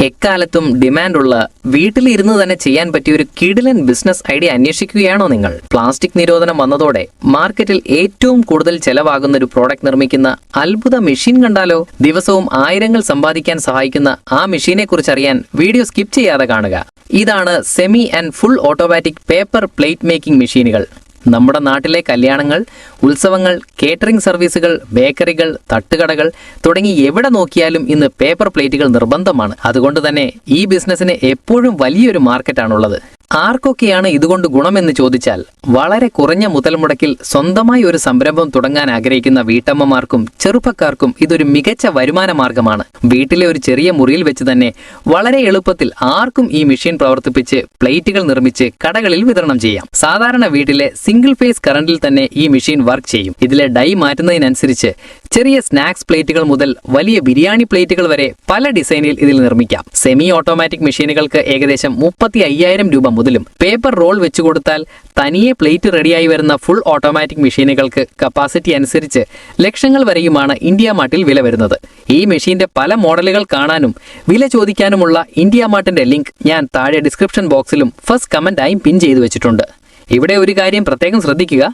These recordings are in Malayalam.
എക്കാലത്തും ഡിമാൻഡുള്ള വീട്ടിലിരുന്ന് തന്നെ ചെയ്യാൻ പറ്റിയ ഒരു കിടിലൻ ബിസിനസ് ഐഡിയ അന്വേഷിക്കുകയാണോ നിങ്ങൾ? പ്ലാസ്റ്റിക് നിരോധനം വന്നതോടെ മാർക്കറ്റിൽ ഏറ്റവും കൂടുതൽ ചെലവാകുന്ന ഒരു പ്രോഡക്റ്റ് നിർമ്മിക്കുന്ന അത്ഭുത മെഷീൻ കണ്ടാലോ? ദിവസവും ആയിരങ്ങൾ സമ്പാദിക്കാൻ സഹായിക്കുന്ന ആ മെഷീനെ കുറിച്ച് അറിയാൻ വീഡിയോ സ്കിപ്പ് ചെയ്യാതെ കാണുക. ഇതാണ് semi and full automatic paper plate making മെഷീനുകൾ. നമ്മുടെ നാട്ടിലെ കല്യാണങ്ങൾ, ഉത്സവങ്ങൾ, കേറ്ററിംഗ് സർവീസുകൾ, ബേക്കറികൾ, തട്ടുകടകൾ തുടങ്ങി എവിടെ നോക്കിയാലും ഇന്ന് പേപ്പർ പ്ലേറ്റുകൾ നിർബന്ധമാണ്. അതുകൊണ്ട് തന്നെ ഈ ബിസിനസ്സിന് എപ്പോഴും വലിയൊരു മാർക്കറ്റാണുള്ളത്. ആർക്കൊക്കെയാണ് ഇതുകൊണ്ട് ഗുണമെന്ന് ചോദിച്ചാൽ, വളരെ കുറഞ്ഞ മുതൽ മുടക്കിൽ സ്വന്തമായി ഒരു സംരംഭം തുടങ്ങാൻ ആഗ്രഹിക്കുന്ന വീട്ടമ്മമാർക്കും ചെറുപ്പക്കാർക്കും ഇതൊരു മികച്ച വരുമാന മാർഗമാണ്. വീട്ടിലെ ഒരു ചെറിയ മുറിയിൽ വെച്ച് തന്നെ വളരെ എളുപ്പത്തിൽ ആർക്കും ഈ മെഷീൻ പ്രവർത്തിപ്പിച്ച് പ്ലേറ്റുകൾ നിർമ്മിച്ച് കടകളിൽ വിതരണം ചെയ്യാം. സാധാരണ വീട്ടിലെ സിംഗിൾ ഫേസ് കറണ്ടിൽ തന്നെ ഈ മെഷീൻ വർക്ക് ചെയ്യും. ഇതിലെ ഡൈ മാറ്റുന്നതിനനുസരിച്ച് ചെറിയ സ്നാക്സ് പ്ലേറ്റുകൾ മുതൽ വലിയ ബിരിയാണി പ്ലേറ്റുകൾ വരെ പല ഡിസൈനിൽ ഇതിൽ നിർമ്മിക്കാം. സെമി ഓട്ടോമാറ്റിക് മെഷീനുകൾക്ക് ഏകദേശം 35,000 രൂപ മുതലും, പേപ്പർ റോൾ വെച്ചു കൊടുത്താൽ തനിയെ പ്ലേറ്റ് റെഡിയായി വരുന്ന ഫുൾ ഓട്ടോമാറ്റിക് മെഷീനുകൾക്ക് കപ്പാസിറ്റി അനുസരിച്ച് ലക്ഷങ്ങൾ വരെയുമാണ് ഇന്ത്യ മാർട്ടിൽ വില വരുന്നത്. ഈ മെഷീന്റെ പല മോഡലുകൾ കാണാനും വില ചോദിക്കാനുമുള്ള ഇന്ത്യ മാർട്ടിന്റെ ലിങ്ക് ഞാൻ താഴെ ഡിസ്ക്രിപ്ഷൻ ബോക്സിലും ഫസ്റ്റ് കമന്റായും പിൻ ചെയ്തു വെച്ചിട്ടുണ്ട്. ഇവിടെ ഒരു കാര്യം പ്രത്യേകം ശ്രദ്ധിക്കുക,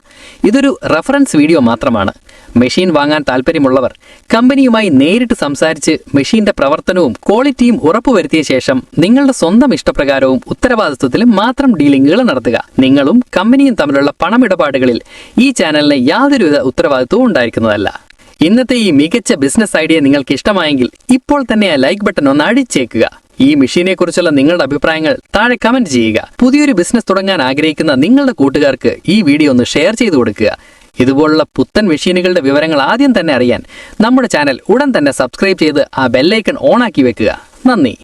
ഇതൊരു റഫറൻസ് വീഡിയോ മാത്രമാണ്. മെഷീൻ വാങ്ങാൻ താല്പര്യമുള്ളവർ കമ്പനിയുമായി നേരിട്ട് സംസാരിച്ച് മെഷീന്റെ പ്രവർത്തനവും ക്വാളിറ്റിയും ഉറപ്പുവരുത്തിയ ശേഷം നിങ്ങളുടെ സ്വന്തം ഇഷ്ടപ്രകാരവും ഉത്തരവാദിത്വത്തിലും മാത്രം ഡീലിംഗുകൾ നടത്തുക. നിങ്ങളും കമ്പനിയും തമ്മിലുള്ള പണമിടപാടുകളിൽ ഈ ചാനലിന് യാതൊരുവിധ ഉത്തരവാദിത്വവും ഉണ്ടായിരിക്കുന്നതല്ല. ഇന്നത്തെ ഈ മികച്ച ബിസിനസ് ഐഡിയ നിങ്ങൾക്ക് ഇഷ്ടമായെങ്കിൽ ഇപ്പോൾ തന്നെ ആ ലൈക്ക് ബട്ടൺ ഒന്ന് അടിച്ചേക്കുക. ഈ മെഷീനെ കുറിച്ചുള്ള നിങ്ങളുടെ അഭിപ്രായങ്ങൾ താഴെ കമന്റ് ചെയ്യുക. പുതിയൊരു ബിസിനസ് തുടങ്ങാൻ ആഗ്രഹിക്കുന്ന നിങ്ങളുടെ കൂട്ടുകാർക്ക് ഈ വീഡിയോ ഒന്ന് ഷെയർ ചെയ്തു കൊടുക്കുക. ഇതുപോലുള്ള പുത്തൻ മെഷീനുകളുടെ വിവരങ്ങൾ ആദ്യം തന്നെ അറിയാൻ നമ്മുടെ ചാനൽ ഉടൻ തന്നെ സബ്സ്ക്രൈബ് ചെയ്ത് ആ ബെല്ലൈക്കൺ ഓൺ ആക്കി വെക്കുക. നന്ദി.